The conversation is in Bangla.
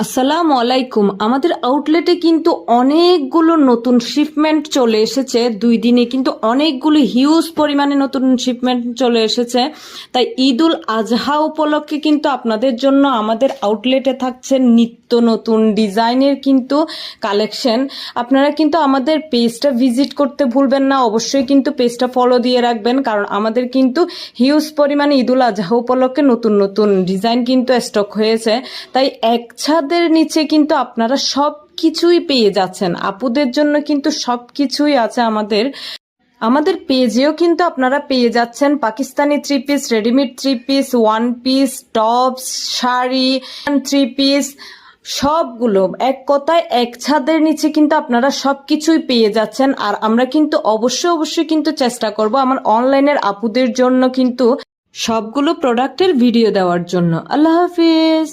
আসসালামু আলাইকুম। আমাদের আউটলেটে কিন্তু অনেকগুলো নতুন শিপমেন্ট চলে এসেছে। 2 দিনে কিন্তু অনেকগুলো হিউজ পরিমাণে নতুন শিপমেন্ট চলে এসেছে। তাই ঈদুল আজহা উপলক্ষে কিন্তু আপনাদের জন্য আমাদের আউটলেটে থাকছে নিত্য নতুন ডিজাইনের কিন্তু কালেকশন। আপনারা কিন্তু আমাদের পেজটা ভিজিট করতে ভুলবেন না, অবশ্যই কিন্তু পেজটা ফলো দিয়ে রাখবেন, কারণ আমাদের কিন্তু হিউজ পরিমাণে ঈদুল আজহা উপলক্ষে নতুন নতুন ডিজাইন কিন্তু স্টক হয়েছে। তাই এক ছাদের নিচে কিন্তু আপনারা সব কিছুই পেয়ে যাচ্ছেন। আপুদের জন্য কিন্তু সব কিছুই আছে। আমাদের পেজেও কিন্তু আপনারা পেয়ে যাচ্ছেন Pakistani 3 piece, readymade 3 piece, 1 piece, tops, sari, 3 piece, সবগুলো এক কথায় এক ছাদের নিচে কিন্তু আপনারা সবকিছুই পেয়ে যাচ্ছেন। আর আমরা কিন্তু অবশ্যই কিন্তু চেষ্টা করব আমার অনলাইনের আপুদের জন্য কিন্তু সবগুলো প্রোডাক্টের ভিডিও দেওয়ার জন্য। আল্লাহ হাফিজ।